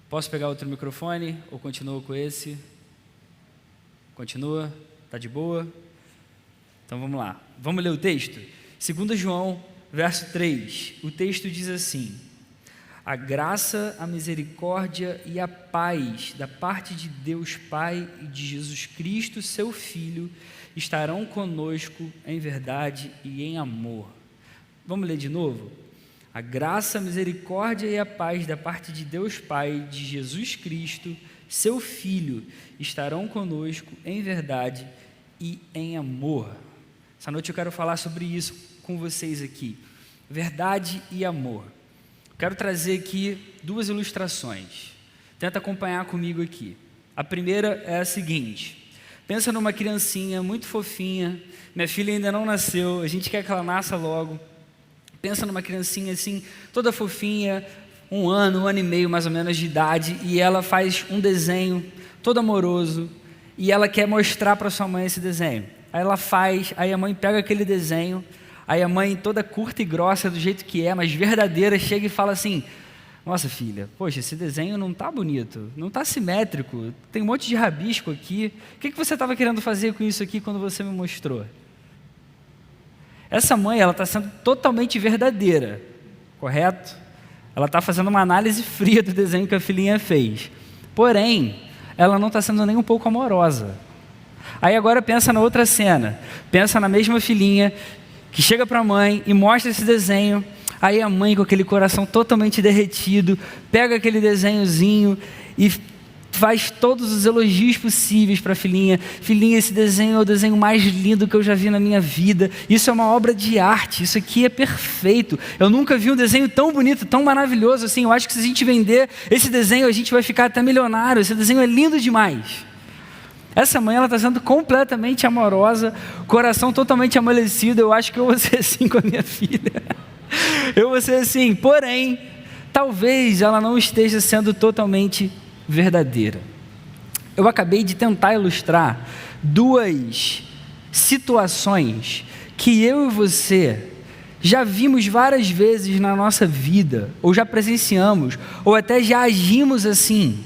Posso pegar outro microfone ou continua com esse? Continua? Tá de boa? Então vamos lá. Vamos ler o texto? 2 João, verso 3. O texto diz assim: a graça, a misericórdia e a paz da parte de Deus Pai e de Jesus Cristo, seu Filho, estarão conosco em verdade e em amor. Vamos ler de novo? A graça, a misericórdia e a paz da parte de Deus Pai e de Jesus Cristo, seu Filho, estarão conosco em verdade e em amor. Essa noite eu quero falar sobre isso com vocês aqui. Verdade e amor. Quero trazer aqui 2 ilustrações. Tenta acompanhar comigo aqui. A primeira é a seguinte: pensa numa criancinha muito fofinha. Minha filha ainda não nasceu, a gente quer que ela nasça logo. Pensa numa criancinha assim, toda fofinha, 1 ano e meio mais ou menos de idade, e ela faz um desenho todo amoroso, e ela quer mostrar para sua mãe esse desenho. Aí ela faz, aí a mãe pega aquele desenho, aí a mãe toda curta e grossa do jeito que é, mas verdadeira, chega e fala assim: nossa filha, poxa, esse desenho não está bonito, não está simétrico, tem um monte de rabisco aqui, o que você estava querendo fazer com isso aqui quando você me mostrou? Essa mãe, ela está sendo totalmente verdadeira, correto? Ela está fazendo uma análise fria do desenho que a filhinha fez. Porém, ela não está sendo nem um pouco amorosa. Aí agora pensa na outra cena. Pensa na mesma filhinha que chega para a mãe e mostra esse desenho. Aí a mãe, com aquele coração totalmente derretido, pega aquele desenhozinho e faz todos os elogios possíveis para a filhinha. Filhinha, esse desenho é o desenho mais lindo que eu já vi na minha vida. Isso é uma obra de arte, isso aqui é perfeito. Eu nunca vi um desenho tão bonito, tão maravilhoso assim. Eu acho que se a gente vender esse desenho, a gente vai ficar até milionário. Esse desenho é lindo demais. Essa mãe, ela está sendo completamente amorosa, coração totalmente amolecido. Eu acho que eu vou ser assim com a minha filha. Eu vou ser assim, porém, talvez ela não esteja sendo totalmente verdadeira. Eu acabei de tentar ilustrar 2 situações que eu e você já vimos várias vezes na nossa vida, ou já presenciamos, ou até já agimos assim.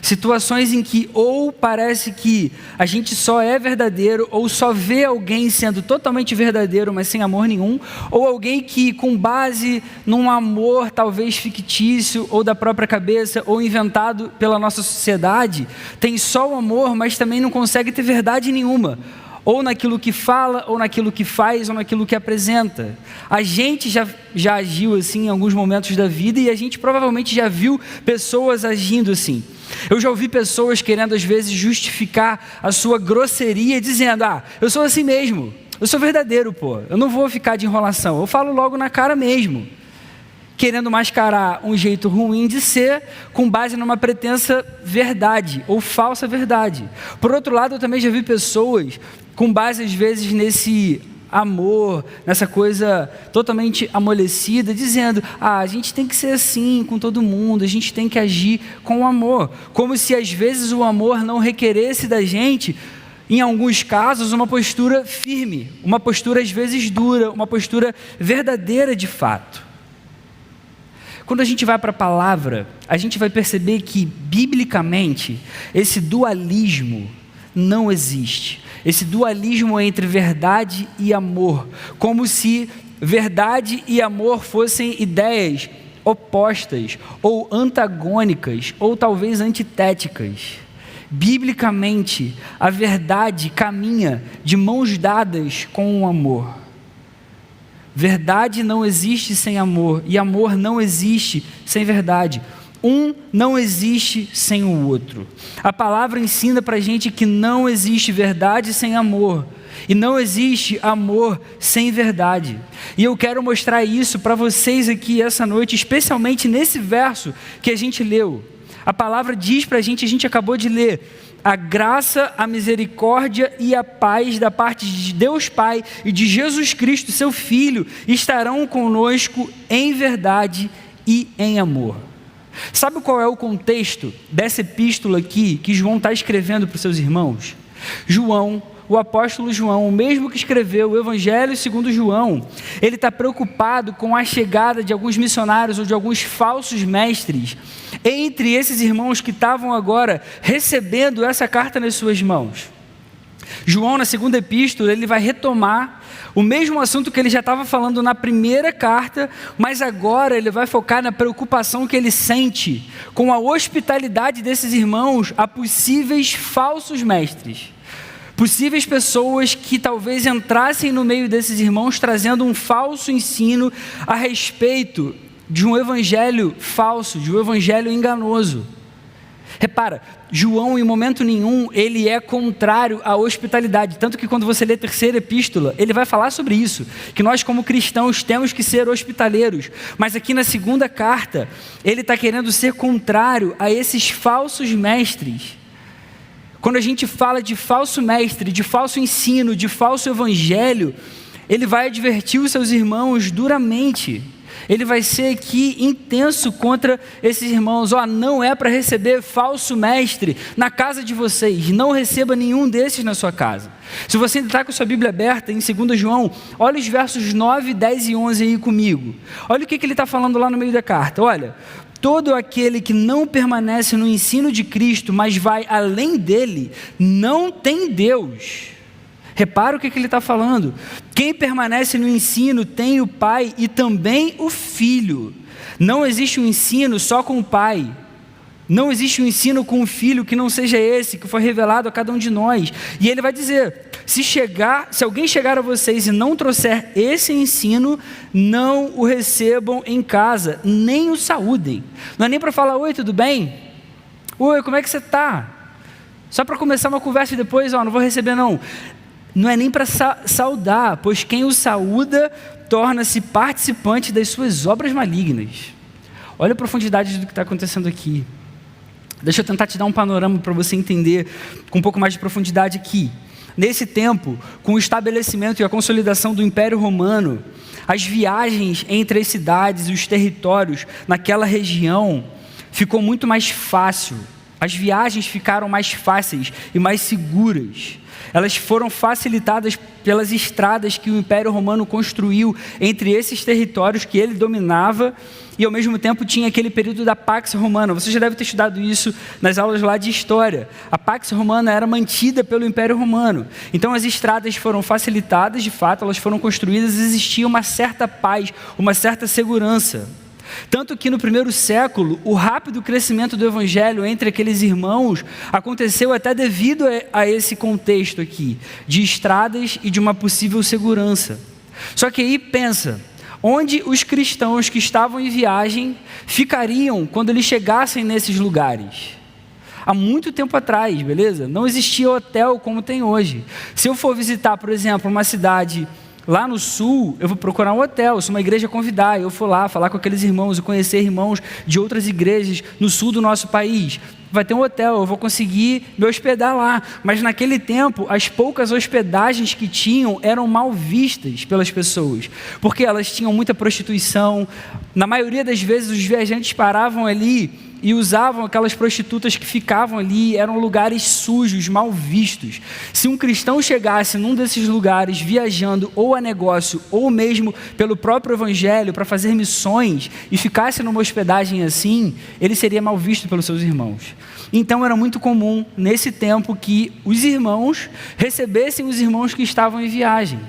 Situações em que ou parece que a gente só é verdadeiro, ou só vê alguém sendo totalmente verdadeiro, mas sem amor nenhum, ou alguém que, com base num amor talvez fictício, ou da própria cabeça, ou inventado pela nossa sociedade, tem só o amor, mas também não consegue ter verdade nenhuma, ou naquilo que fala, ou naquilo que faz, ou naquilo que apresenta. A gente já agiu assim em alguns momentos da vida, e a gente provavelmente já viu pessoas agindo assim. Eu já ouvi pessoas querendo às vezes justificar a sua grosseria, dizendo: eu sou assim mesmo, eu sou verdadeiro, pô, eu não vou ficar de enrolação, eu falo logo na cara mesmo. Querendo mascarar um jeito ruim de ser, com base numa pretensa verdade, ou falsa verdade. Por outro lado, eu também já vi pessoas com base às vezes nesse amor, nessa coisa totalmente amolecida, dizendo: a gente tem que ser assim com todo mundo, a gente tem que agir com amor, como se às vezes o amor não requeresse da gente, em alguns casos, uma postura firme, uma postura às vezes dura, uma postura verdadeira de fato. Quando a gente vai para a palavra, a gente vai perceber que, biblicamente, esse dualismo não existe. Esse dualismo entre verdade e amor, como se verdade e amor fossem ideias opostas, ou antagônicas, ou talvez antitéticas. Biblicamente, a verdade caminha de mãos dadas com o amor. Verdade não existe sem amor, e amor não existe sem verdade. Um não existe sem o outro. A palavra ensina para a gente que não existe verdade sem amor, e não existe amor sem verdade. E eu quero mostrar isso para vocês aqui essa noite, especialmente nesse verso que a gente leu. A palavra diz para a gente acabou de ler: a graça, a misericórdia e a paz da parte de Deus Pai e de Jesus Cristo, seu Filho, estarão conosco em verdade e em amor. Sabe qual é o contexto dessa epístola aqui que João está escrevendo para os seus irmãos? João, o apóstolo João, o mesmo que escreveu o Evangelho segundo João, ele está preocupado com a chegada de alguns missionários ou de alguns falsos mestres entre esses irmãos que estavam agora recebendo essa carta nas suas mãos. João, na segunda epístola, ele vai retomar o mesmo assunto que ele já estava falando na primeira carta, mas agora ele vai focar na preocupação que ele sente com a hospitalidade desses irmãos a possíveis falsos mestres. Possíveis pessoas que talvez entrassem no meio desses irmãos trazendo um falso ensino a respeito de um evangelho falso, de um evangelho enganoso. Repara, João em momento nenhum ele é contrário à hospitalidade, tanto que quando você lê a terceira epístola, ele vai falar sobre isso, que nós como cristãos temos que ser hospitaleiros, mas aqui na segunda carta, ele está querendo ser contrário a esses falsos mestres. Quando a gente fala de falso mestre, de falso ensino, de falso evangelho, ele vai advertir os seus irmãos duramente. Ele vai ser aqui intenso contra esses irmãos. Não é para receber falso mestre na casa de vocês. Não receba nenhum desses na sua casa. Se você ainda está com a sua Bíblia aberta em 2 João, olha os versos 9, 10 e 11 aí comigo. Olha o que ele está falando lá no meio da carta. Olha, todo aquele que não permanece no ensino de Cristo, mas vai além dele, não tem Deus. Repara o que ele está falando. Quem permanece no ensino tem o Pai e também o Filho. Não existe um ensino só com o Pai. Não existe um ensino com o Filho que não seja esse, que foi revelado a cada um de nós. E ele vai dizer, se alguém chegar a vocês e não trouxer esse ensino, não o recebam em casa, nem o saúdem. Não é nem para falar, oi, tudo bem? Oi, como é que você está? Só para começar uma conversa e depois, não vou receber não. Não é nem para saudar, pois quem o saúda torna-se participante das suas obras malignas. Olha a profundidade do que está acontecendo aqui. Deixa eu tentar te dar um panorama para você entender com um pouco mais de profundidade aqui. Nesse tempo, com o estabelecimento e a consolidação do Império Romano, as viagens entre as cidades e os territórios naquela região ficou muito mais fácil. As viagens ficaram mais fáceis e mais seguras. Elas foram facilitadas pelas estradas que o Império Romano construiu entre esses territórios que ele dominava e ao mesmo tempo tinha aquele período da Pax Romana. Você já deve ter estudado isso nas aulas lá de História. A Pax Romana era mantida pelo Império Romano. Então as estradas foram facilitadas, de fato, elas foram construídas e existia uma certa paz, uma certa segurança. Tanto que no primeiro século, o rápido crescimento do evangelho entre aqueles irmãos aconteceu até devido a esse contexto aqui, de estradas e de uma possível segurança. Só que aí pensa, onde os cristãos que estavam em viagem ficariam quando eles chegassem nesses lugares? Há muito tempo atrás, beleza? Não existia hotel como tem hoje. Se eu for visitar, por exemplo, uma cidade lá no sul, eu vou procurar um hotel, se uma igreja convidar, eu for lá falar com aqueles irmãos e conhecer irmãos de outras igrejas no sul do nosso país. Vai ter um hotel, eu vou conseguir me hospedar lá. Mas naquele tempo, as poucas hospedagens que tinham eram mal vistas pelas pessoas, porque elas tinham muita prostituição. Na maioria das vezes, os viajantes paravam ali e usavam aquelas prostitutas que ficavam ali, eram lugares sujos, mal vistos. Se um cristão chegasse num desses lugares viajando ou a negócio, ou mesmo pelo próprio evangelho para fazer missões e ficasse numa hospedagem assim, ele seria mal visto pelos seus irmãos. Então era muito comum nesse tempo que os irmãos recebessem os irmãos que estavam em viagem.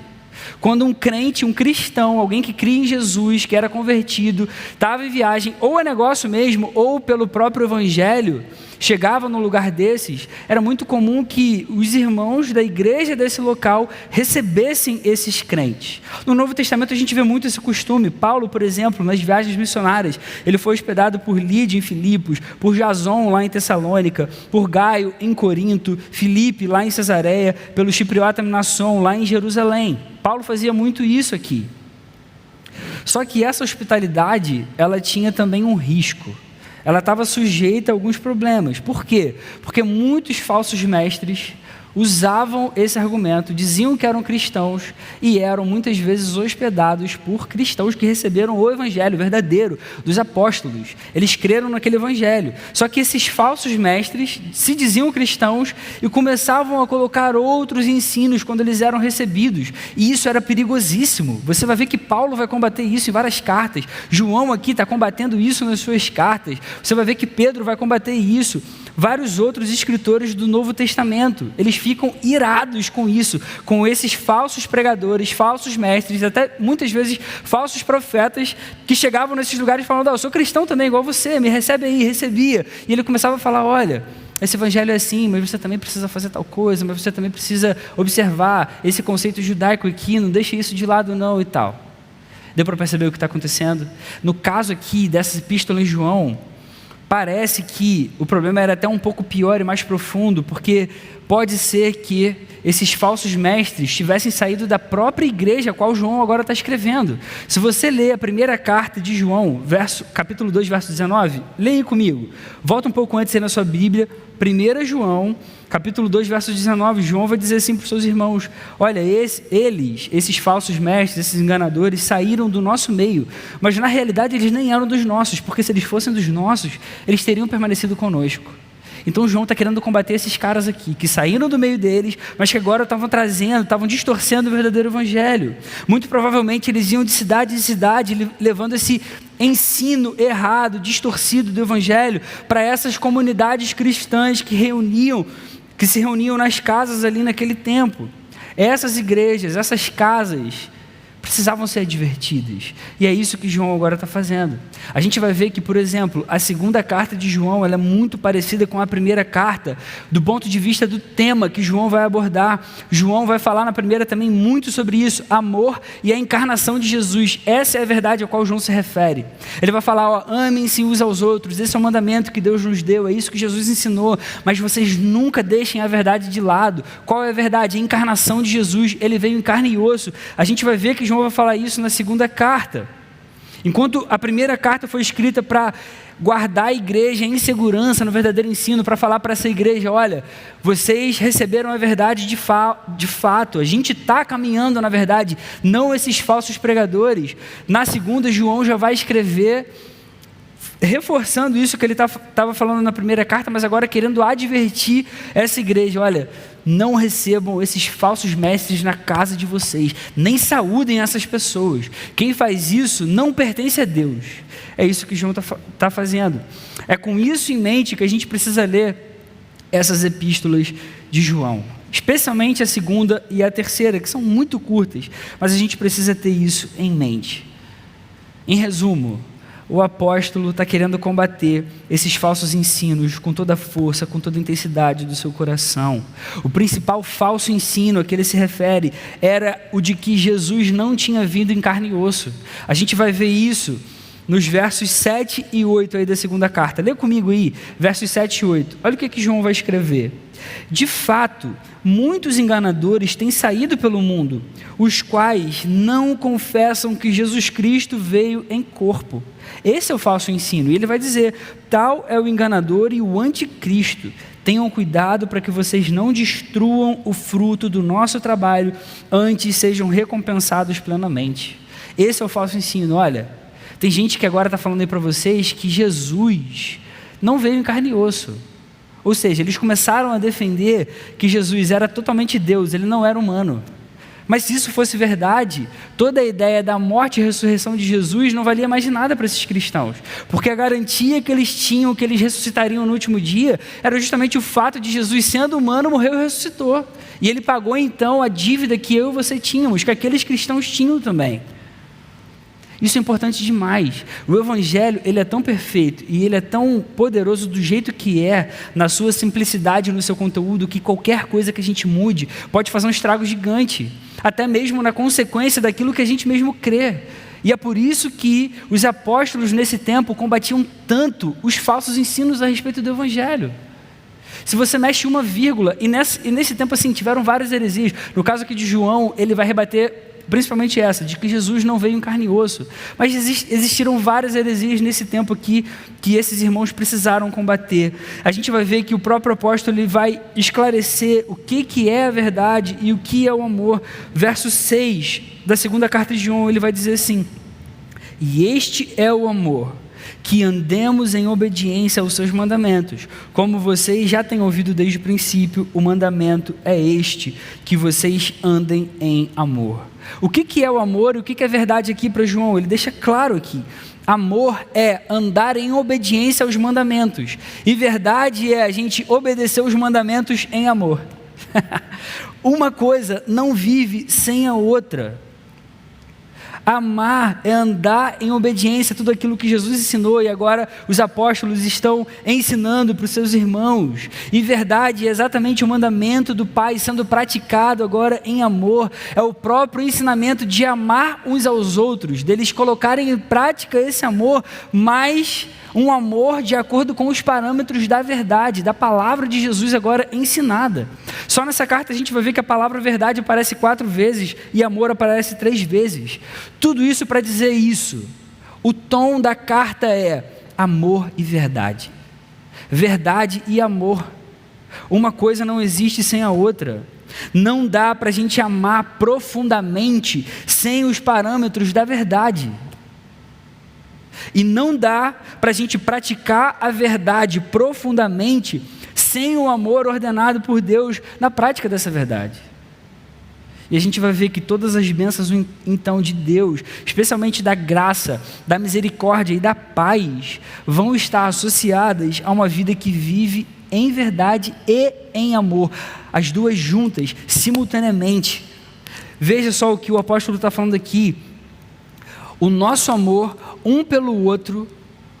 Quando um crente, um cristão, alguém que cria em Jesus, que era convertido, estava em viagem, ou a negócio mesmo, ou pelo próprio evangelho, chegava num lugar desses, era muito comum que os irmãos da igreja desse local recebessem esses crentes. No Novo Testamento a gente vê muito esse costume. Paulo, por exemplo, nas viagens missionárias, ele foi hospedado por Lídia em Filipos, por Jason lá em Tessalônica, por Gaio em Corinto, Filipe lá em Cesareia, pelo chipriota Mnasson lá em Jerusalém. Paulo fazia muito isso aqui. Só que essa hospitalidade, ela tinha também um risco. Ela estava sujeita a alguns problemas. Por quê? Porque muitos falsos mestres usavam esse argumento, diziam que eram cristãos e eram muitas vezes hospedados por cristãos que receberam o evangelho verdadeiro dos apóstolos. Eles creram naquele evangelho. Só que esses falsos mestres se diziam cristãos e começavam a colocar outros ensinos quando eles eram recebidos. E isso era perigosíssimo. Você vai ver que Paulo vai combater isso em várias cartas. João aqui está combatendo isso nas suas cartas. Você vai ver que Pedro vai combater isso. Vários outros escritores do Novo Testamento, eles ficam irados com isso, com esses falsos pregadores, falsos mestres, até muitas vezes falsos profetas que chegavam nesses lugares falando: eu sou cristão também, igual você, me recebe aí, recebia. E ele começava a falar: olha, esse evangelho é assim, mas você também precisa fazer tal coisa, mas você também precisa observar esse conceito judaico aqui, não deixe isso de lado não e tal. Deu para perceber o que está acontecendo? No caso aqui dessa epístola em João, parece que o problema era até um pouco pior e mais profundo, porque pode ser que esses falsos mestres tivessem saído da própria igreja a qual João agora está escrevendo. Se você ler a primeira carta de João, capítulo 2, verso 19, leia comigo. Volta um pouco antes aí na sua Bíblia, 1 João, capítulo 2, verso 19, João vai dizer assim para os seus irmãos: olha, esses falsos mestres, esses enganadores, saíram do nosso meio, mas na realidade eles nem eram dos nossos, porque se eles fossem dos nossos, eles teriam permanecido conosco. Então João está querendo combater esses caras aqui, que saíram do meio deles, mas que agora estavam distorcendo o verdadeiro evangelho. Muito provavelmente eles iam de cidade em cidade, levando esse ensino errado, distorcido do evangelho, para essas comunidades cristãs que se reuniam nas casas ali naquele tempo. Essas igrejas, essas casas, precisavam ser advertidas. E é isso que João agora está fazendo. A gente vai ver que, por exemplo, a segunda carta de João, ela é muito parecida com a primeira carta, do ponto de vista do tema que João vai abordar. João vai falar na primeira também muito sobre isso, amor e a encarnação de Jesus. Essa é a verdade a qual João se refere. Ele vai falar: amem-se uns aos outros, esse é o mandamento que Deus nos deu, é isso que Jesus ensinou, mas vocês nunca deixem a verdade de lado. Qual é a verdade? A encarnação de Jesus. Ele veio em carne e osso. A gente vai ver que João vai falar isso na segunda carta. Enquanto a primeira carta foi escrita para guardar a igreja em segurança no verdadeiro ensino, para falar para essa igreja: olha, vocês receberam a verdade de fato, a gente está caminhando na verdade, não esses falsos pregadores. Na segunda, João já vai escrever reforçando isso que ele estava falando na primeira carta, mas agora querendo advertir essa igreja: olha, não recebam esses falsos mestres na casa de vocês, nem saúdem essas pessoas. Quem faz isso não pertence a Deus. É isso que João está fazendo. É com isso em mente que a gente precisa ler essas epístolas de João, especialmente a segunda e a terceira, que são muito curtas, mas a gente precisa ter isso em mente. Em resumo, o apóstolo está querendo combater esses falsos ensinos com toda a força, com toda a intensidade do seu coração. O principal falso ensino a que ele se refere era o de que Jesus não tinha vindo em carne e osso. A gente vai ver isso nos versos 7 e 8 aí da segunda carta. Lê comigo aí, versos 7 e 8. Olha o que João vai escrever. De fato, muitos enganadores têm saído pelo mundo, os quais não confessam que Jesus Cristo veio em corpo. Esse é o falso ensino. E ele vai dizer: tal é o enganador e o anticristo. Tenham cuidado para que vocês não destruam o fruto do nosso trabalho, antes sejam recompensados plenamente. Esse é o falso ensino. Olha, tem gente que agora está falando aí para vocês que Jesus não veio em carne e osso. Ou seja, eles começaram a defender que Jesus era totalmente Deus, ele não era humano. Mas se isso fosse verdade, toda a ideia da morte e ressurreição de Jesus não valia mais de nada para esses cristãos. Porque a garantia que eles tinham que eles ressuscitariam no último dia era justamente o fato de Jesus, sendo humano, morreu e ressuscitou. E ele pagou então a dívida que eu e você tínhamos, que aqueles cristãos tinham também. Isso é importante demais. O evangelho, ele é tão perfeito e ele é tão poderoso do jeito que é, na sua simplicidade, no seu conteúdo, que qualquer coisa que a gente mude pode fazer um estrago gigante, até mesmo na consequência daquilo que a gente mesmo crê. E é por isso que os apóstolos nesse tempo combatiam tanto os falsos ensinos a respeito do evangelho. Se você mexe uma vírgula, e nesse tempo assim, tiveram várias heresias. No caso aqui de João, ele vai rebater principalmente essa, de que Jesus não veio em carne e osso. Mas existiram várias heresias nesse tempo aqui que esses irmãos precisaram combater. A gente vai ver que o próprio apóstolo ele vai esclarecer o que é a verdade e o que é o amor. Verso 6 da segunda carta de João, ele vai dizer assim: e este é o amor, que andemos em obediência aos seus mandamentos. Como vocês já têm ouvido desde o princípio, o mandamento é este, que vocês andem em amor. O que é o amor e o que é verdade aqui para João? Ele deixa claro aqui. Amor é andar em obediência aos mandamentos. E verdade é a gente obedecer os mandamentos em amor. Uma coisa não vive sem a outra. Amar é andar em obediência a tudo aquilo que Jesus ensinou e agora os apóstolos estão ensinando para os seus irmãos. E verdade é exatamente o mandamento do Pai sendo praticado agora em amor. É o próprio ensinamento de amar uns aos outros, deles colocarem em prática esse amor, mas um amor de acordo com os parâmetros da verdade, da palavra de Jesus agora ensinada. Só nessa carta a gente vai ver que a palavra verdade aparece 4 vezes e amor aparece 3 vezes. Tudo isso para dizer isso. O tom da carta é amor e verdade. Verdade e amor. Uma coisa não existe sem a outra. Não dá para a gente amar profundamente sem os parâmetros da verdade. E não dá para a gente praticar a verdade profundamente sem o amor ordenado por Deus na prática dessa verdade. E a gente vai ver que todas as bênçãos então de Deus, especialmente da graça, da misericórdia e da paz, vão estar associadas a uma vida que vive em verdade e em amor, as duas juntas, simultaneamente. Veja só o que o apóstolo está falando aqui. O nosso amor um pelo outro,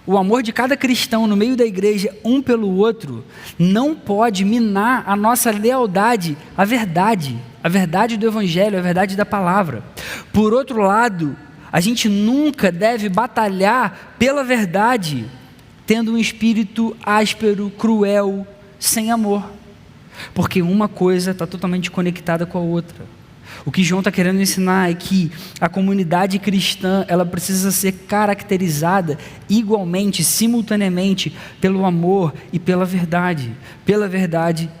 o amor de cada cristão no meio da igreja um pelo outro, não pode minar a nossa lealdade à verdade do evangelho, a verdade da palavra. Por outro lado, a gente nunca deve batalhar pela verdade, tendo um espírito áspero, cruel, sem amor, porque uma coisa está totalmente conectada com a outra. O que João está querendo ensinar é que a comunidade cristã, ela precisa ser caracterizada igualmente, simultaneamente, pelo amor e pela verdade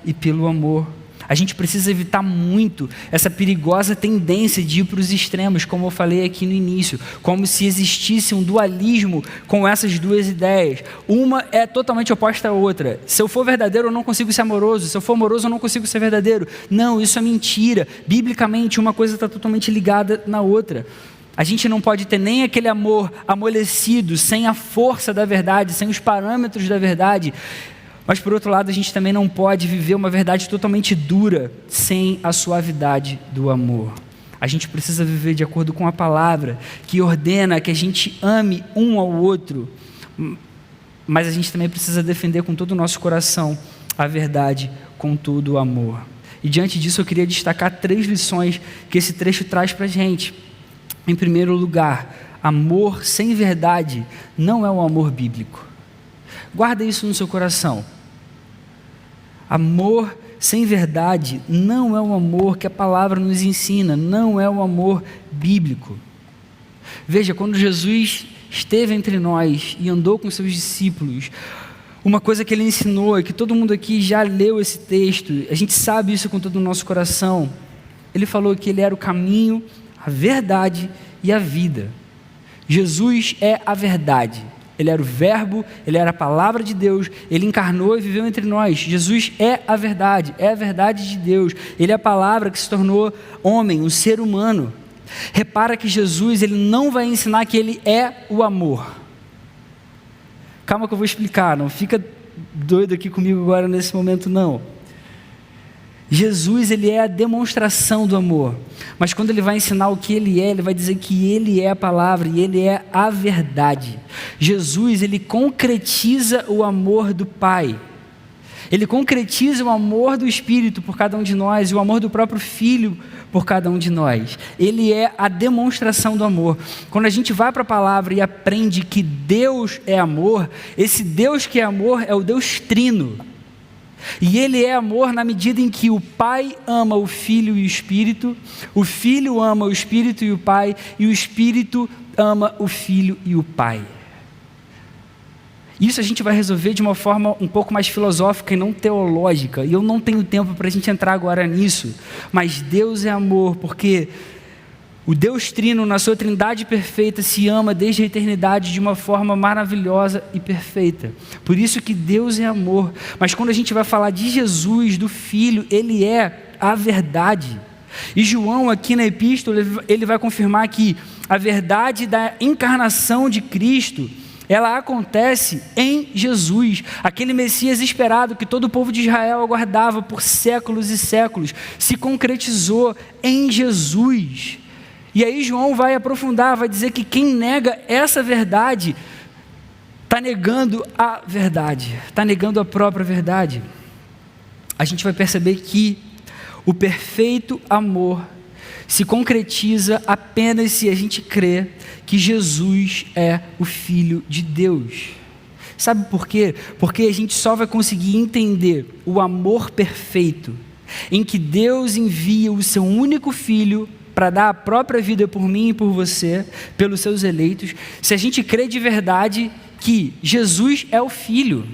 e pelo amor. A gente precisa evitar muito essa perigosa tendência de ir para os extremos, como eu falei aqui no início, como se existisse um dualismo com essas duas ideias. Uma é totalmente oposta à outra. Se eu for verdadeiro, eu não consigo ser amoroso. Se eu for amoroso, eu não consigo ser verdadeiro. Não, isso é mentira. Biblicamente, uma coisa está totalmente ligada na outra. A gente não pode ter nem aquele amor amolecido, sem a força da verdade, sem os parâmetros da verdade. Mas, por outro lado, a gente também não pode viver uma verdade totalmente dura sem a suavidade do amor. A gente precisa viver de acordo com a palavra, que ordena que a gente ame um ao outro, mas a gente também precisa defender com todo o nosso coração a verdade com todo o amor. E diante disso eu queria destacar 3 lições que esse trecho traz para a gente. Em primeiro lugar, amor sem verdade não é um amor bíblico. Guarda isso no seu coração. Amor sem verdade não é um amor que a palavra nos ensina, não é um amor bíblico. Veja, quando Jesus esteve entre nós e andou com seus discípulos, uma coisa que ele ensinou, é que todo mundo aqui já leu esse texto, a gente sabe isso com todo o nosso coração. Ele falou que ele era o caminho, a verdade e a vida. Jesus é a verdade. Ele era o verbo, ele era a palavra de Deus, ele encarnou e viveu entre nós. Jesus é a verdade de Deus. Ele é a palavra que se tornou homem, um ser humano. Repara que Jesus, ele não vai ensinar que ele é o amor. Calma que eu vou explicar, não fica doido aqui comigo agora nesse momento não. Jesus, ele é a demonstração do amor, mas quando ele vai ensinar o que ele é, ele vai dizer que ele é a palavra e ele é a verdade. Jesus, ele concretiza o amor do Pai, ele concretiza o amor do Espírito por cada um de nós e o amor do próprio Filho por cada um de nós. Ele é a demonstração do amor. Quando a gente vai para a palavra e aprende que Deus é amor, esse Deus que é amor é o Deus Trino. E ele é amor na medida em que o Pai ama o Filho e o Espírito, o Filho ama o Espírito e o Pai, e o Espírito ama o Filho e o Pai. Isso a gente vai resolver de uma forma um pouco mais filosófica e não teológica, e eu não tenho tempo para a gente entrar agora nisso, mas Deus é amor, porque o Deus Trino, na sua trindade perfeita, se ama desde a eternidade de uma forma maravilhosa e perfeita. Por isso que Deus é amor. Mas quando a gente vai falar de Jesus, do Filho, Ele é a verdade. E João, aqui na epístola, ele vai confirmar que a verdade da encarnação de Cristo, ela acontece em Jesus, aquele Messias esperado que todo o povo de Israel aguardava por séculos e séculos, se concretizou em Jesus. E aí João vai aprofundar, vai dizer que quem nega essa verdade, está negando a verdade, está negando a própria verdade. A gente vai perceber que o perfeito amor se concretiza apenas se a gente crê que Jesus é o Filho de Deus. Sabe por quê? Porque a gente só vai conseguir entender o amor perfeito, em que Deus envia o seu único Filho para dar a própria vida por mim e por você, pelos seus eleitos, se a gente crê de verdade que Jesus é o Filho.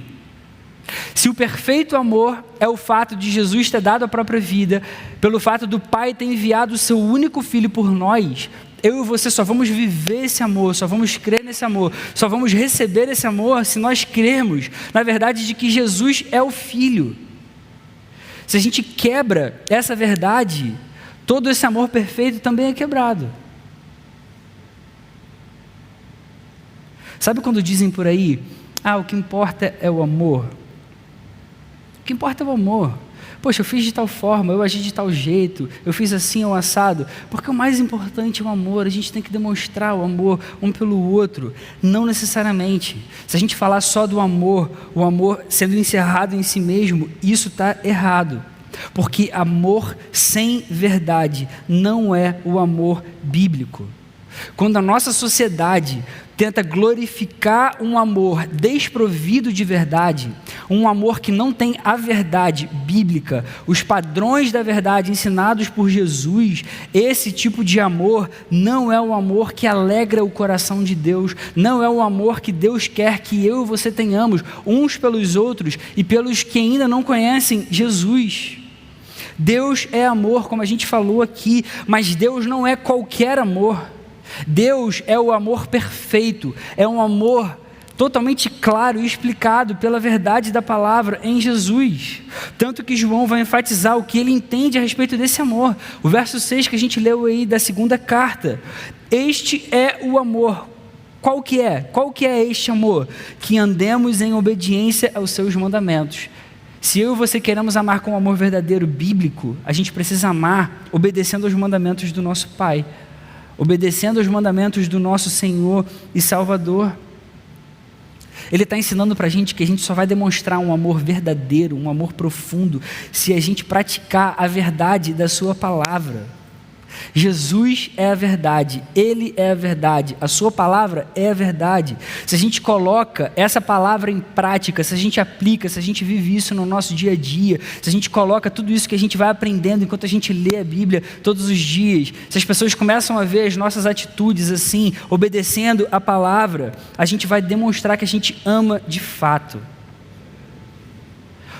Se o perfeito amor é o fato de Jesus ter dado a própria vida, pelo fato do Pai ter enviado o seu único Filho por nós, eu e você só vamos viver esse amor, só vamos crer nesse amor, só vamos receber esse amor se nós crermos, na verdade, de que Jesus é o Filho. Se a gente quebra essa verdade, todo esse amor perfeito também é quebrado. Sabe quando dizem por aí, o que importa é o amor? O que importa é o amor. Poxa, eu fiz de tal forma, eu agi de tal jeito, eu fiz assim ou assado, porque o mais importante é o amor, a gente tem que demonstrar o amor um pelo outro, não necessariamente. Se a gente falar só do amor, o amor sendo encerrado em si mesmo, isso está errado. Porque amor sem verdade não é o amor bíblico. Quando a nossa sociedade tenta glorificar um amor desprovido de verdade, um amor que não tem a verdade bíblica, os padrões da verdade ensinados por Jesus, esse tipo de amor não é o amor que alegra o coração de Deus, não é o amor que Deus quer que eu e você tenhamos, uns pelos outros e pelos que ainda não conhecem Jesus. Deus é amor, como a gente falou aqui, mas Deus não é qualquer amor. Deus é o amor perfeito, é um amor totalmente claro e explicado pela verdade da palavra em Jesus. Tanto que João vai enfatizar o que ele entende a respeito desse amor. O verso 6 que a gente leu aí da segunda carta. Este é o amor. Qual que é? Qual que é este amor? Que andemos em obediência aos seus mandamentos. Se eu e você queremos amar com um amor verdadeiro bíblico, a gente precisa amar obedecendo aos mandamentos do nosso Pai, obedecendo aos mandamentos do nosso Senhor e Salvador. Ele está ensinando para a gente que a gente só vai demonstrar um amor verdadeiro, um amor profundo, se a gente praticar a verdade da sua palavra. Jesus é a verdade, Ele é a verdade, a sua palavra é a verdade. Se a gente coloca essa palavra em prática, se a gente aplica, se a gente vive isso no nosso dia a dia, se a gente coloca tudo isso que a gente vai aprendendo enquanto a gente lê a Bíblia todos os dias, se as pessoas começam a ver as nossas atitudes assim, obedecendo a palavra, a gente vai demonstrar que a gente ama de fato.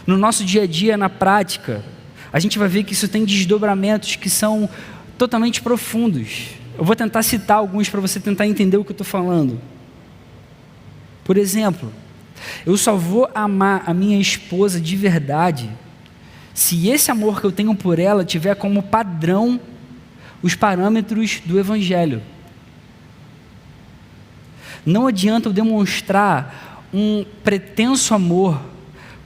No nosso dia a dia, na prática, a gente vai ver que isso tem desdobramentos que são totalmente profundos. Eu vou tentar citar alguns para você tentar entender o que eu estou falando. Por exemplo, eu só vou amar a minha esposa de verdade se esse amor que eu tenho por ela tiver como padrão os parâmetros do Evangelho. Não adianta eu demonstrar um pretenso amor,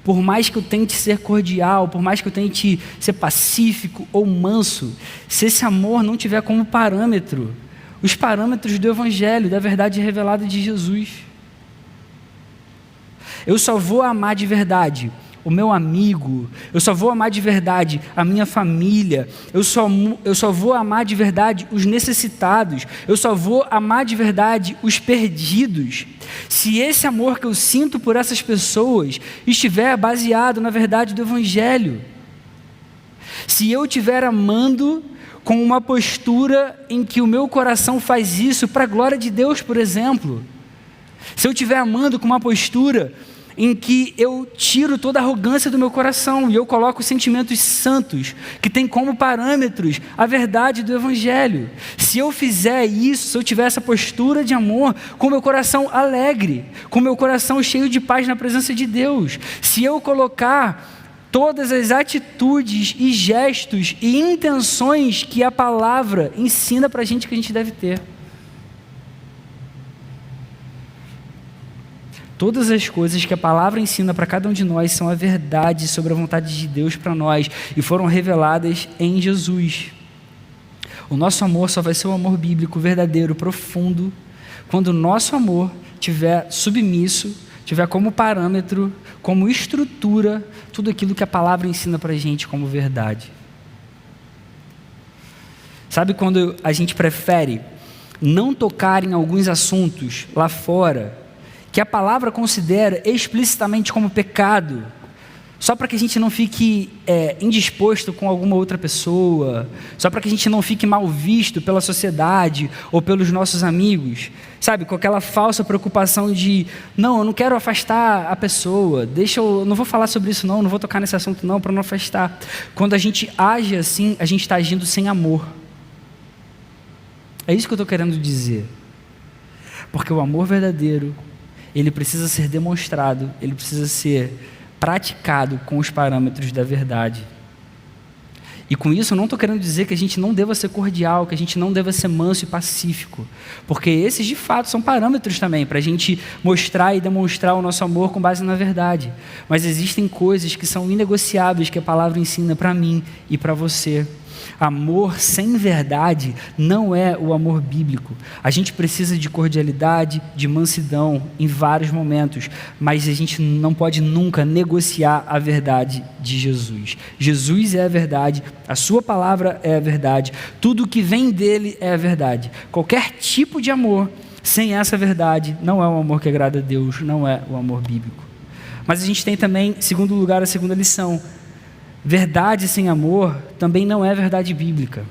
por mais que eu tente ser cordial, por mais que eu tente ser pacífico ou manso, se esse amor não tiver como parâmetro os parâmetros do Evangelho, da verdade revelada de Jesus. Eu só vou amar de verdade o meu amigo, eu só vou amar de verdade a minha família, eu só vou amar de verdade os necessitados, eu só vou amar de verdade os perdidos, se esse amor que eu sinto por essas pessoas estiver baseado na verdade do Evangelho. Se eu estiver amando com uma postura em que o meu coração faz isso para a glória de Deus, por exemplo. Se eu estiver amando com uma postura em que eu tiro toda a arrogância do meu coração e eu coloco os sentimentos santos, que tem como parâmetros a verdade do Evangelho. Se eu fizer isso, se eu tiver essa postura de amor, com o meu coração alegre, com o meu coração cheio de paz na presença de Deus, se eu colocar todas as atitudes e gestos e intenções que a palavra ensina para a gente que a gente deve ter. Todas as coisas que a palavra ensina para cada um de nós são a verdade sobre a vontade de Deus para nós e foram reveladas em Jesus. O nosso amor só vai ser um amor bíblico, verdadeiro, profundo, quando o nosso amor estiver submisso, tiver como parâmetro, como estrutura, tudo aquilo que a palavra ensina para a gente como verdade. Sabe quando a gente prefere não tocar em alguns assuntos lá fora, que a palavra considera explicitamente como pecado, só para que a gente não fique indisposto com alguma outra pessoa, só para que a gente não fique mal visto pela sociedade ou pelos nossos amigos, sabe, com aquela falsa preocupação de, não, eu não quero afastar a pessoa, não vou falar sobre isso não vou tocar nesse assunto não, para não afastar. Quando a gente age assim, a gente está agindo sem amor. É isso que eu estou querendo dizer, porque o amor verdadeiro, ele precisa ser demonstrado, ele precisa ser praticado com os parâmetros da verdade. E com isso eu não estou querendo dizer que a gente não deva ser cordial, que a gente não deva ser manso e pacífico, porque esses de fato são parâmetros também para a gente mostrar e demonstrar o nosso amor com base na verdade. Mas existem coisas que são inegociáveis que a palavra ensina para mim e para você. Amor sem verdade não é o amor bíblico. A gente precisa de cordialidade, de mansidão em vários momentos, mas a gente não pode nunca negociar a verdade de Jesus. Jesus é a verdade, a sua palavra é a verdade, tudo que vem dele é a verdade. Qualquer tipo de amor sem essa verdade não é um amor que agrada a Deus, não é o amor bíblico. Mas a gente tem também, em segundo lugar, a segunda lição. Verdade sem amor também não é verdade bíblica.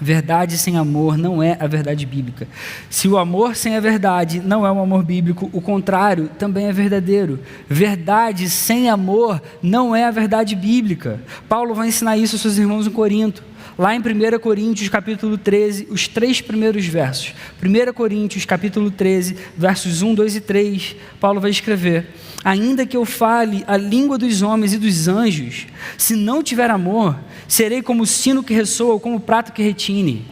Verdade sem amor não é a verdade bíblica. Se o amor sem a verdade não é um amor bíblico, o contrário também é verdadeiro. Verdade sem amor não é a verdade bíblica. Paulo vai ensinar isso aos seus irmãos em Corinto. Lá em 1 Coríntios capítulo 13, os 3 primeiros versos. 1 Coríntios capítulo 13, versos 1, 2 e 3, Paulo vai escrever: ainda que eu fale a língua dos homens e dos anjos, se não tiver amor, serei como o sino que ressoa ou como o prato que retine.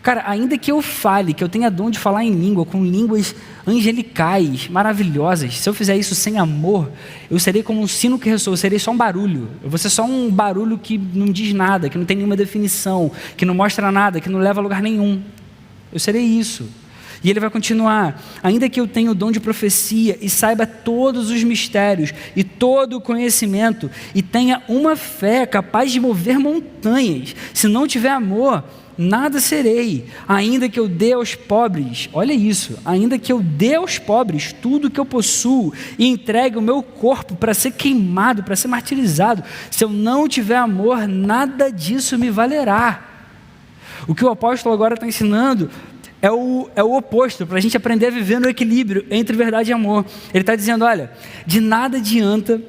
Cara, ainda que eu fale, que eu tenha dom de falar em língua, com línguas angelicais, maravilhosas, se eu fizer isso sem amor, eu serei como um sino que ressoa, eu serei só um barulho. Eu vou ser só um barulho que não diz nada, que não tem nenhuma definição, que não mostra nada, que não leva a lugar nenhum. Eu serei isso. E ele vai continuar: ainda que eu tenha o dom de profecia e saiba todos os mistérios e todo o conhecimento e tenha uma fé capaz de mover montanhas, se não tiver amor, nada serei. Ainda que eu dê aos pobres, olha isso, ainda que eu dê aos pobres tudo que eu possuo e entregue o meu corpo para ser queimado, para ser martirizado, se eu não tiver amor, nada disso me valerá. O que o apóstolo agora está ensinando é o oposto, para a gente aprender a viver no equilíbrio entre verdade e amor. Ele está dizendo: olha, de nada adianta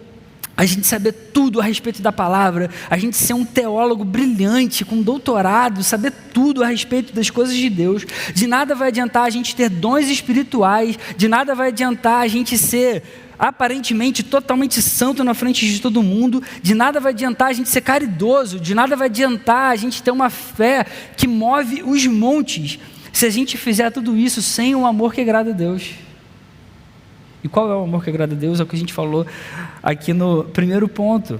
a gente saber tudo a respeito da palavra, a gente ser um teólogo brilhante, com doutorado, saber tudo a respeito das coisas de Deus. De nada vai adiantar a gente ter dons espirituais, de nada vai adiantar a gente ser aparentemente totalmente santo na frente de todo mundo, de nada vai adiantar a gente ser caridoso, de nada vai adiantar a gente ter uma fé que move os montes, se a gente fizer tudo isso sem um amor que agrada a Deus. E qual é o amor que agrada a Deus? É o que a gente falou aqui no primeiro ponto.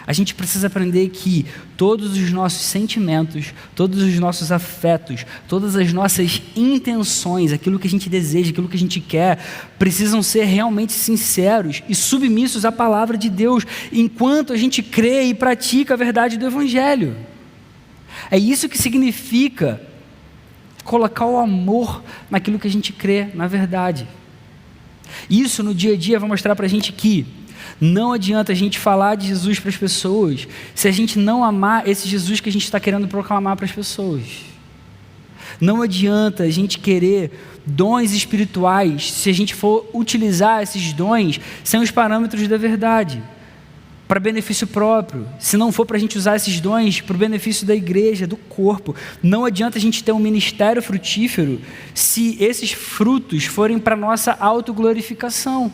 A gente precisa aprender que todos os nossos sentimentos, todos os nossos afetos, todas as nossas intenções, aquilo que a gente deseja, aquilo que a gente quer, precisam ser realmente sinceros e submissos à palavra de Deus, enquanto a gente crê e pratica a verdade do Evangelho. É isso que significa colocar o amor naquilo que a gente crê, na verdade. Isso no dia a dia vai mostrar para a gente que não adianta a gente falar de Jesus para as pessoas se a gente não amar esse Jesus que a gente está querendo proclamar para as pessoas. Não adianta a gente querer dons espirituais se a gente for utilizar esses dons sem os parâmetros da verdade, para benefício próprio, se não for para a gente usar esses dons para o benefício da igreja, do corpo. Não adianta a gente ter um ministério frutífero se esses frutos forem para a nossa autoglorificação.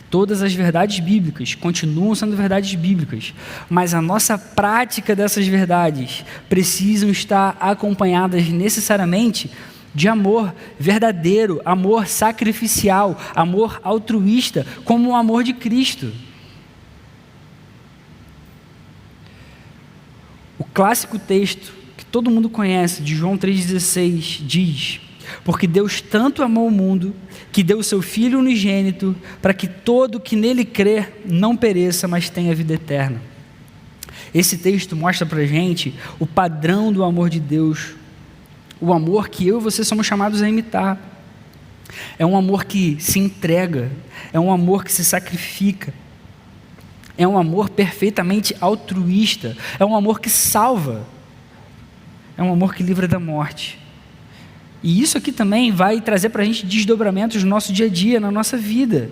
Todas as verdades bíblicas continuam sendo verdades bíblicas, mas a nossa prática dessas verdades precisam estar acompanhadas necessariamente de amor verdadeiro, amor sacrificial, amor altruísta, como o amor de Cristo. O clássico texto que todo mundo conhece, de João 3,16, diz: porque Deus tanto amou o mundo, que deu o seu Filho unigênito, para que todo que nele crer não pereça, mas tenha vida eterna. Esse texto mostra para a gente o padrão do amor de Deus, o amor que eu e você somos chamados a imitar. É um amor que se entrega, é um amor que se sacrifica, é um amor perfeitamente altruísta, é um amor que salva, é um amor que livra da morte. E isso aqui também vai trazer para a gente desdobramentos no nosso dia a dia, na nossa vida.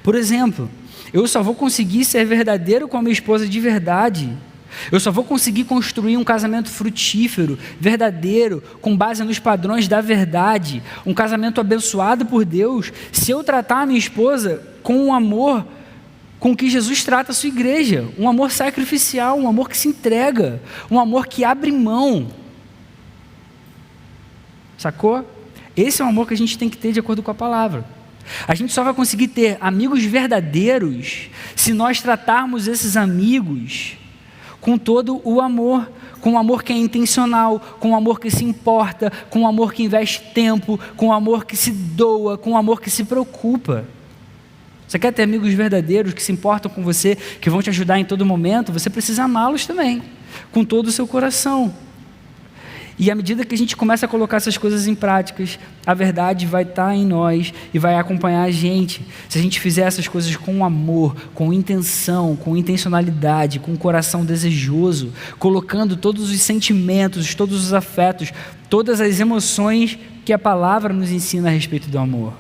Por exemplo, eu só vou conseguir ser verdadeiro com a minha esposa de verdade, eu só vou conseguir construir um casamento frutífero, verdadeiro, com base nos padrões da verdade, um casamento abençoado por Deus, se eu tratar a minha esposa com o amor com que Jesus trata a sua igreja, um amor sacrificial, um amor que se entrega, um amor que abre mão. Sacou? Esse é o amor que a gente tem que ter de acordo com a palavra. A gente só vai conseguir ter amigos verdadeiros se nós tratarmos esses amigos com todo o amor, com um amor que é intencional, com um amor que se importa, com um amor que investe tempo, com um amor que se doa, com um amor que se preocupa. Você quer ter amigos verdadeiros que se importam com você, que vão te ajudar em todo momento? Você precisa amá-los também, com todo o seu coração. E à medida que a gente começa a colocar essas coisas em práticas, a verdade vai estar em nós e vai acompanhar a gente. Se a gente fizer essas coisas com amor, com intenção, com intencionalidade, com um coração desejoso, colocando todos os sentimentos, todos os afetos, todas as emoções que a palavra nos ensina a respeito do amor.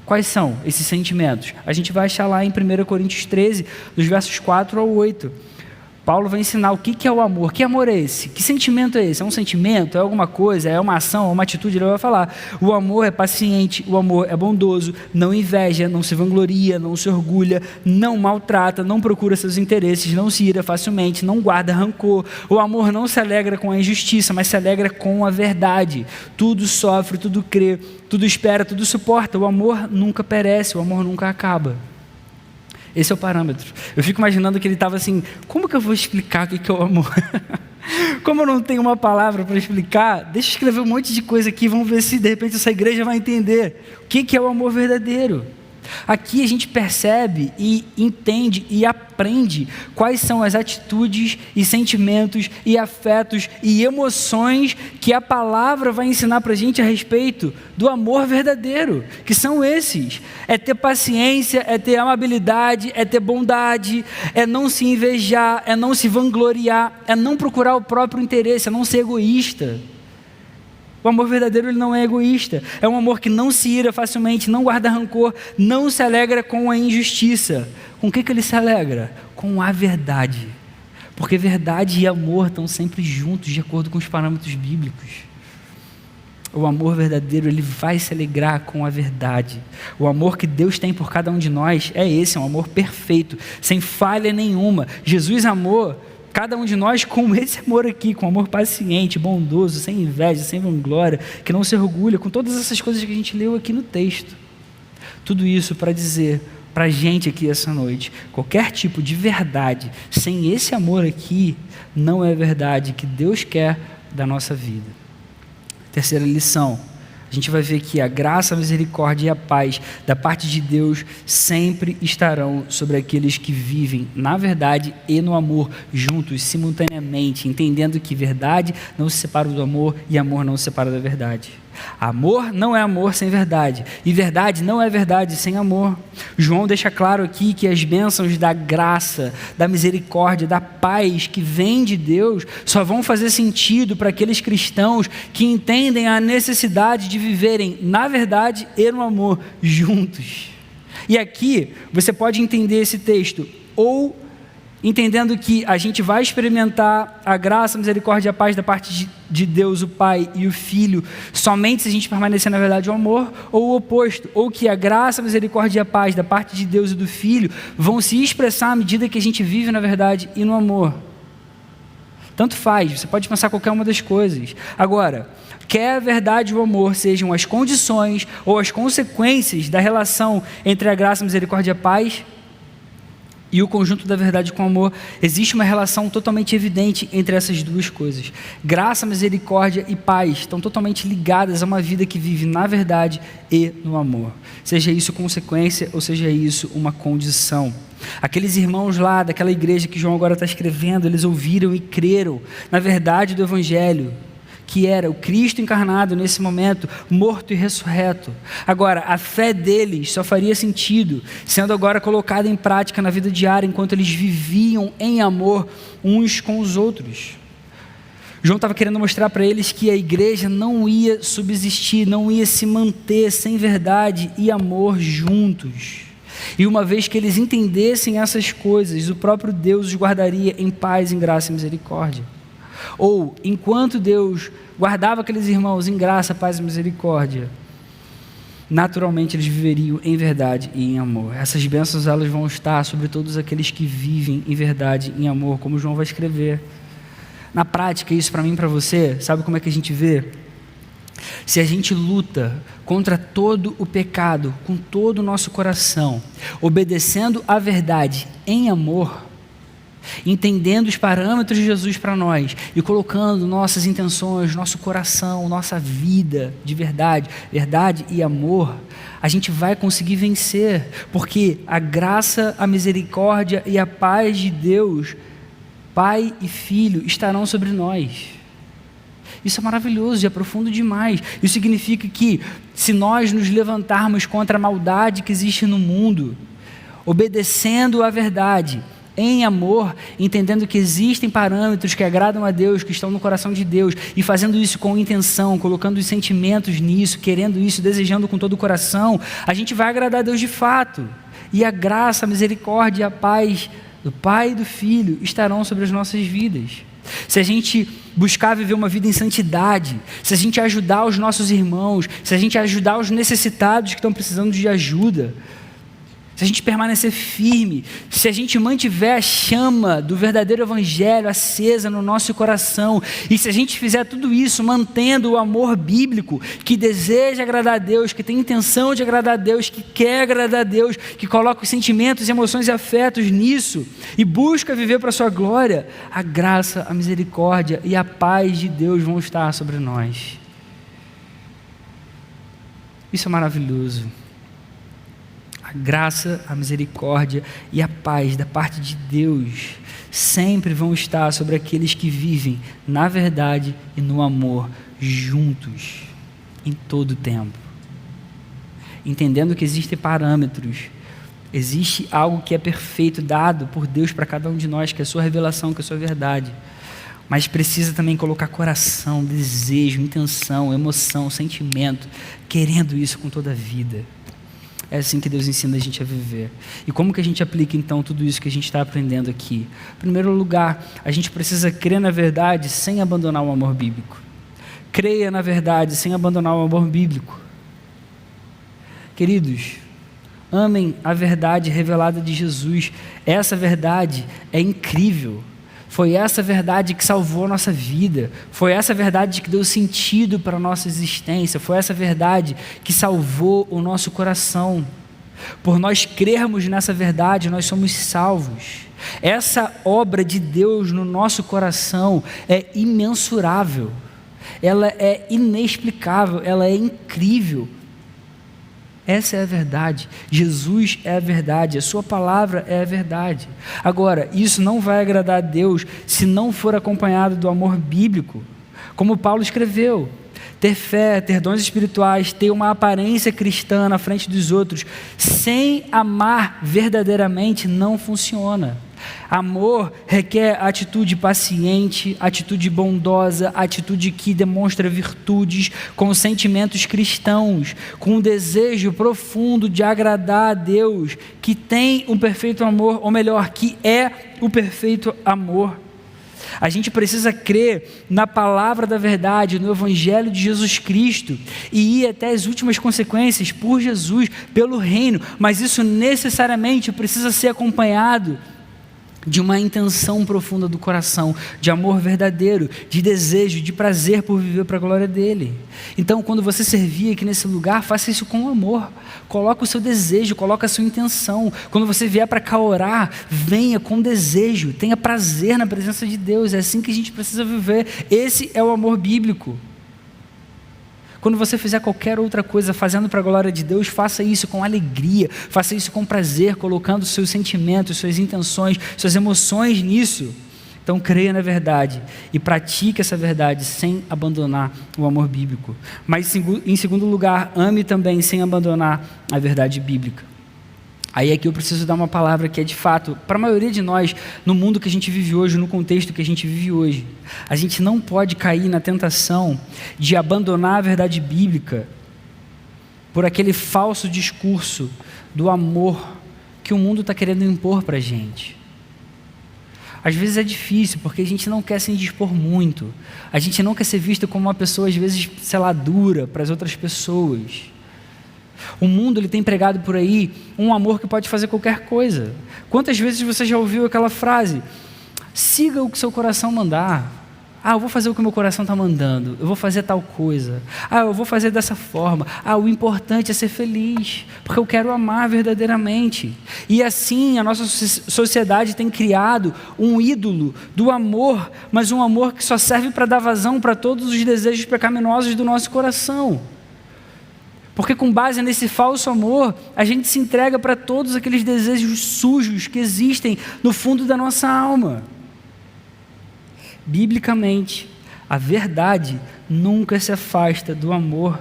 Quais são esses sentimentos? A gente vai achar lá em 1 Coríntios 13, dos versos 4 ao 8. Paulo vai ensinar o que é o amor. Que amor é esse? Que sentimento é esse? É um sentimento? É alguma coisa? É uma ação? É uma atitude? Ele vai falar. O amor é paciente, o amor é bondoso, não inveja, não se vangloria, não se orgulha, não maltrata, não procura seus interesses, não se ira facilmente, não guarda rancor. O amor não se alegra com a injustiça, mas se alegra com a verdade. Tudo sofre, tudo crê, tudo espera, tudo suporta. O amor nunca perece, o amor nunca acaba. Esse é o parâmetro. Eu fico imaginando que ele estava assim, como que eu vou explicar o que é o amor? Como eu não tenho uma palavra para explicar, deixa eu escrever um monte de coisa aqui, vamos ver se de repente essa igreja vai entender o que é o amor verdadeiro. Aqui a gente percebe e entende e aprende quais são as atitudes e sentimentos e afetos e emoções que a palavra vai ensinar para a gente a respeito do amor verdadeiro, que são esses: é ter paciência, é ter amabilidade, é ter bondade, é não se invejar, é não se vangloriar, é não procurar o próprio interesse, é não ser egoísta. O amor verdadeiro, ele não é egoísta, é um amor que não se ira facilmente, não guarda rancor, não se alegra com a injustiça. Com o que ele se alegra? Com a verdade, porque verdade e amor estão sempre juntos, de acordo com os parâmetros bíblicos. O amor verdadeiro, ele vai se alegrar com a verdade. O amor que Deus tem por cada um de nós é esse, é um amor perfeito, sem falha nenhuma. Jesus amou cada um de nós com esse amor aqui, com amor paciente, bondoso, sem inveja, sem vanglória, que não se orgulha, com todas essas coisas que a gente leu aqui no texto. Tudo isso para dizer, para a gente aqui essa noite, qualquer tipo de verdade, sem esse amor aqui, não é verdade que Deus quer da nossa vida. Terceira lição, a gente vai ver que a graça, a misericórdia e a paz da parte de Deus sempre estarão sobre aqueles que vivem na verdade e no amor juntos, simultaneamente, entendendo que verdade não se separa do amor e amor não se separa da verdade. Amor não é amor sem verdade, e verdade não é verdade sem amor. João deixa claro aqui que as bênçãos da graça, da misericórdia, da paz que vem de Deus só vão fazer sentido para aqueles cristãos que entendem a necessidade de viverem na verdade e no amor juntos. E aqui você pode entender esse texto ou entendendo que a gente vai experimentar a graça, a misericórdia e a paz da parte de Deus, o Pai e o Filho, somente se a gente permanecer na verdade o amor, ou o oposto, ou que a graça, a misericórdia e a paz da parte de Deus e do Filho vão se expressar à medida que a gente vive na verdade e no amor. Tanto faz, você pode pensar qualquer uma das coisas. Agora, quer a verdade e o amor sejam as condições ou as consequências da relação entre a graça, a misericórdia e a paz, e o conjunto da verdade com amor, existe uma relação totalmente evidente entre essas duas coisas. Graça, misericórdia e paz estão totalmente ligadas a uma vida que vive na verdade e no amor. Seja isso consequência ou seja isso uma condição. Aqueles irmãos lá daquela igreja que João agora está escrevendo, eles ouviram e creram na verdade do Evangelho, que era o Cristo encarnado nesse momento, morto e ressurreto. Agora, a fé deles só faria sentido sendo agora colocada em prática na vida diária, enquanto eles viviam em amor uns com os outros. João estava querendo mostrar para eles que a igreja não ia subsistir, não ia se manter sem verdade e amor juntos. E uma vez que eles entendessem essas coisas, o próprio Deus os guardaria em paz, em graça e misericórdia. Ou, enquanto Deus guardava aqueles irmãos em graça, paz e misericórdia, naturalmente eles viveriam em verdade e em amor. Essas bênçãos elas vão estar sobre todos aqueles que vivem em verdade e em amor, como João vai escrever. Na prática, isso para mim e para você, sabe como é que a gente vê? Se a gente luta contra todo o pecado, com todo o nosso coração, obedecendo à verdade em amor, entendendo os parâmetros de Jesus para nós e colocando nossas intenções, nosso coração, nossa vida de verdade, verdade e amor, a gente vai conseguir vencer, porque a graça, a misericórdia e a paz de Deus, Pai e Filho, estarão sobre nós. Isso é maravilhoso e é profundo demais. Isso significa que se nós nos levantarmos contra a maldade que existe no mundo, obedecendo à verdade, em amor, entendendo que existem parâmetros que agradam a Deus, que estão no coração de Deus, e fazendo isso com intenção, colocando os sentimentos nisso, querendo isso, desejando com todo o coração, a gente vai agradar a Deus de fato. E a graça, a misericórdia e a paz do Pai e do Filho estarão sobre as nossas vidas. Se a gente buscar viver uma vida em santidade, se a gente ajudar os nossos irmãos, se a gente ajudar os necessitados que estão precisando de ajuda, se a gente permanecer firme, se a gente mantiver a chama do verdadeiro evangelho acesa no nosso coração, e se a gente fizer tudo isso mantendo o amor bíblico, que deseja agradar a Deus, que tem intenção de agradar a Deus, que quer agradar a Deus, que coloca os sentimentos, emoções e afetos nisso, e busca viver para a sua glória, a graça, a misericórdia e a paz de Deus vão estar sobre nós. Isso é maravilhoso. A graça, a misericórdia e a paz da parte de Deus sempre vão estar sobre aqueles que vivem na verdade e no amor juntos, em todo o tempo. Entendendo que existem parâmetros, existe algo que é perfeito, dado por Deus para cada um de nós, que é a sua revelação, que é a sua verdade. Mas precisa também colocar coração, desejo, intenção, emoção, sentimento, querendo isso com toda a vida. É assim que Deus ensina a gente a viver. E como que a gente aplica então tudo isso que a gente está aprendendo aqui? Em primeiro lugar, a gente precisa crer na verdade sem abandonar o amor bíblico. Creia na verdade sem abandonar o amor bíblico. Queridos, amem a verdade revelada de Jesus. Essa verdade é incrível. Foi essa verdade que salvou a nossa vida. Foi essa verdade que deu sentido para a nossa existência. Foi essa verdade que salvou o nosso coração. Por nós crermos nessa verdade, nós somos salvos. Essa obra de Deus no nosso coração é imensurável, ela é inexplicável, ela é incrível. Essa é a verdade. Jesus é a verdade, a sua palavra é a verdade. Agora, isso não vai agradar a Deus se não for acompanhado do amor bíblico. Como Paulo escreveu, ter fé, ter dons espirituais, ter uma aparência cristã na frente dos outros, sem amar verdadeiramente, não funciona. Amor requer atitude paciente, atitude bondosa, atitude que demonstra virtudes, com sentimentos cristãos, com um desejo profundo de agradar a Deus, que tem um perfeito amor, ou melhor, que é o perfeito amor. A gente precisa crer na palavra da verdade, no Evangelho de Jesus Cristo e ir até as últimas consequências por Jesus, pelo reino, mas isso necessariamente precisa ser acompanhado de uma intenção profunda do coração, de amor verdadeiro, de desejo, de prazer por viver para a glória dele. Então, quando você servir aqui nesse lugar, faça isso com amor, coloca o seu desejo, coloca a sua intenção. Quando você vier para cá orar, venha com desejo, tenha prazer na presença de Deus. É assim que a gente precisa viver. Esse é o amor bíblico. Quando você fizer qualquer outra coisa fazendo para a glória de Deus, faça isso com alegria, faça isso com prazer, colocando seus sentimentos, suas intenções, suas emoções nisso. Então creia na verdade e pratique essa verdade sem abandonar o amor bíblico. Mas em segundo lugar, ame também sem abandonar a verdade bíblica. Aí aqui eu preciso dar uma palavra que é de fato, para a maioria de nós, no mundo que a gente vive hoje, no contexto que a gente vive hoje, a gente não pode cair na tentação de abandonar a verdade bíblica por aquele falso discurso do amor que o mundo está querendo impor para a gente. Às vezes é difícil, porque a gente não quer se indispor muito, a gente não quer ser visto como uma pessoa, às vezes, sei lá, dura para as outras pessoas. O mundo ele tem pregado por aí um amor que pode fazer qualquer coisa. Quantas vezes você já ouviu aquela frase? Siga o que seu coração mandar. Eu vou fazer o que meu coração está mandando. Eu vou fazer tal coisa. Eu vou fazer dessa forma. O importante é ser feliz, porque eu quero amar verdadeiramente. E assim a nossa sociedade tem criado um ídolo do amor, mas um amor que só serve para dar vazão para todos os desejos pecaminosos do nosso coração. Porque com base nesse falso amor, a gente se entrega para todos aqueles desejos sujos que existem no fundo da nossa alma. Biblicamente, a verdade nunca se afasta do amor.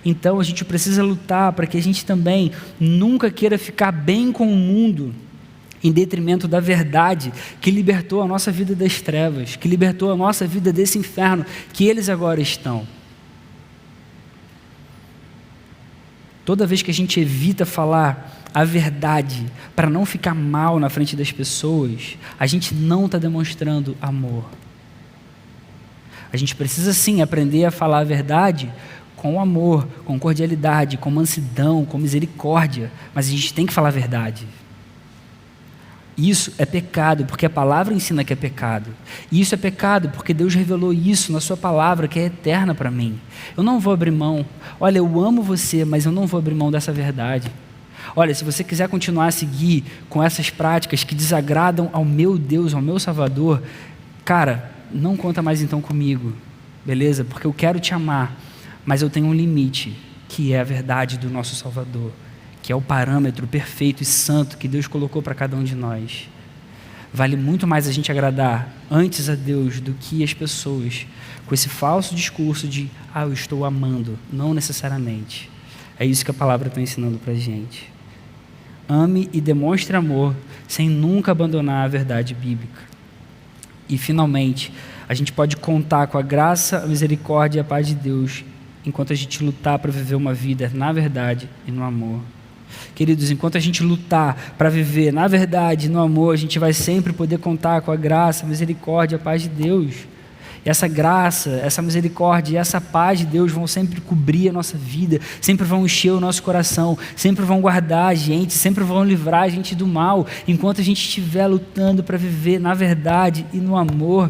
Então a gente precisa lutar para que a gente também nunca queira ficar bem com o mundo, em detrimento da verdade que libertou a nossa vida das trevas, que libertou a nossa vida desse inferno que eles agora estão. Toda vez que a gente evita falar a verdade para não ficar mal na frente das pessoas, a gente não está demonstrando amor. A gente precisa sim aprender a falar a verdade com amor, com cordialidade, com mansidão, com misericórdia, mas a gente tem que falar a verdade. Isso é pecado, porque a palavra ensina que é pecado. E isso é pecado, porque Deus revelou isso na sua palavra, que é eterna para mim. Eu não vou abrir mão. Olha, eu amo você, mas eu não vou abrir mão dessa verdade. Olha, se você quiser continuar a seguir com essas práticas que desagradam ao meu Deus, ao meu Salvador, cara, não conta mais então comigo, beleza? Porque eu quero te amar, mas eu tenho um limite, que é a verdade do nosso Salvador, que é o parâmetro perfeito e santo que Deus colocou para cada um de nós. Vale muito mais a gente agradar antes a Deus do que as pessoas, com esse falso discurso de, eu estou amando, não necessariamente. É isso que a palavra está ensinando para a gente. Ame e demonstre amor, sem nunca abandonar a verdade bíblica. E finalmente, a gente pode contar com a graça, a misericórdia e a paz de Deus, enquanto a gente lutar para viver uma vida na verdade e no amor. Queridos, enquanto a gente lutar para viver na verdade, no amor, a gente vai sempre poder contar com a graça, a misericórdia, a paz de Deus. E essa graça, essa misericórdia e essa paz de Deus vão sempre cobrir a nossa vida, sempre vão encher o nosso coração, sempre vão guardar a gente, sempre vão livrar a gente do mal, enquanto a gente estiver lutando para viver na verdade e no amor.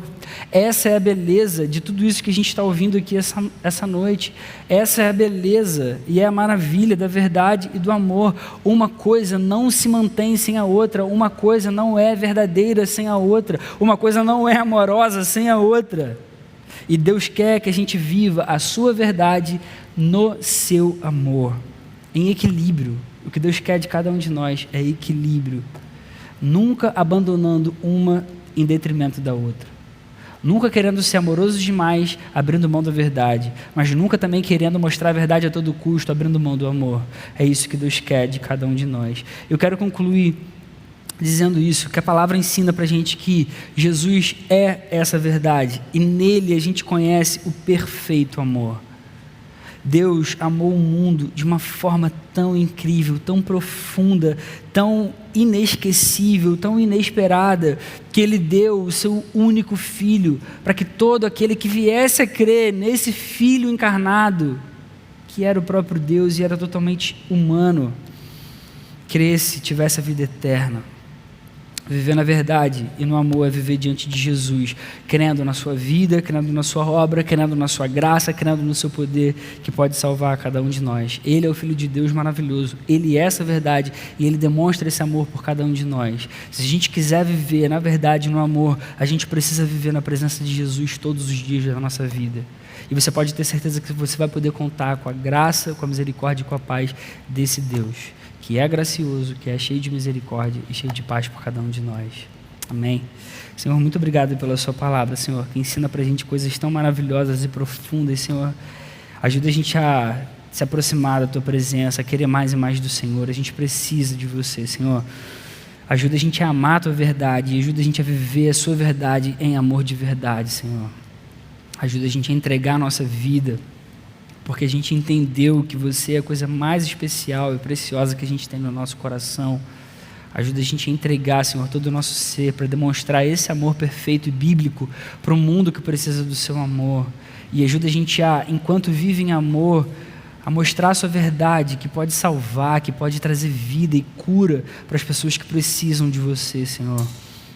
Essa é a beleza de tudo isso que a gente está ouvindo aqui essa noite. Essa é a beleza e é a maravilha da verdade e do amor. Uma coisa não se mantém sem a outra, uma coisa não é verdadeira sem a outra, uma coisa não é amorosa sem a outra. E Deus quer que a gente viva a sua verdade no seu amor, em equilíbrio. O que Deus quer de cada um de nós é equilíbrio, nunca abandonando uma em detrimento da outra, nunca querendo ser amoroso demais, abrindo mão da verdade, mas nunca também querendo mostrar a verdade a todo custo, abrindo mão do amor. É isso que Deus quer de cada um de nós. Eu quero concluir dizendo isso, que a palavra ensina para a gente que Jesus é essa verdade e nele a gente conhece o perfeito amor. Deus amou o mundo de uma forma tão incrível, tão profunda, tão inesquecível, tão inesperada, que Ele deu o seu único Filho, para que todo aquele que viesse a crer nesse Filho encarnado, que era o próprio Deus e era totalmente humano, cresce, tivesse a vida eterna. Viver na verdade e no amor é viver diante de Jesus, crendo na sua vida, crendo na sua obra, crendo na sua graça, crendo no seu poder que pode salvar cada um de nós. Ele é o Filho de Deus maravilhoso, Ele é essa verdade e Ele demonstra esse amor por cada um de nós. Se a gente quiser viver na verdade e no amor, a gente precisa viver na presença de Jesus todos os dias da nossa vida. E você pode ter certeza que você vai poder contar com a graça, com a misericórdia e com a paz desse Deus, que é gracioso, que é cheio de misericórdia e cheio de paz por cada um de nós. Amém? Senhor, muito obrigado pela sua palavra, Senhor, que ensina para a gente coisas tão maravilhosas e profundas, Senhor. Ajuda a gente a se aproximar da tua presença, a querer mais e mais do Senhor. A gente precisa de você, Senhor. Ajuda a gente a amar a tua verdade e ajuda a gente a viver a sua verdade em amor de verdade, Senhor. Ajuda a gente a entregar a nossa vida, porque a gente entendeu que você é a coisa mais especial e preciosa que a gente tem no nosso coração. Ajuda a gente a entregar, Senhor, todo o nosso ser para demonstrar esse amor perfeito e bíblico para o mundo que precisa do seu amor. E ajuda a gente a, enquanto vive em amor, a mostrar a sua verdade, que pode salvar, que pode trazer vida e cura para as pessoas que precisam de você, Senhor.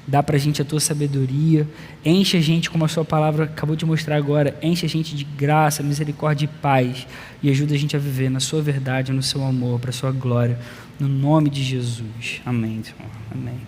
Dá para a gente a tua sabedoria, enche a gente, como a sua palavra acabou de mostrar agora, enche a gente de graça, misericórdia e paz, e ajuda a gente a viver na sua verdade, no seu amor, para a sua glória, no nome de Jesus. Amém, Senhor. Amém.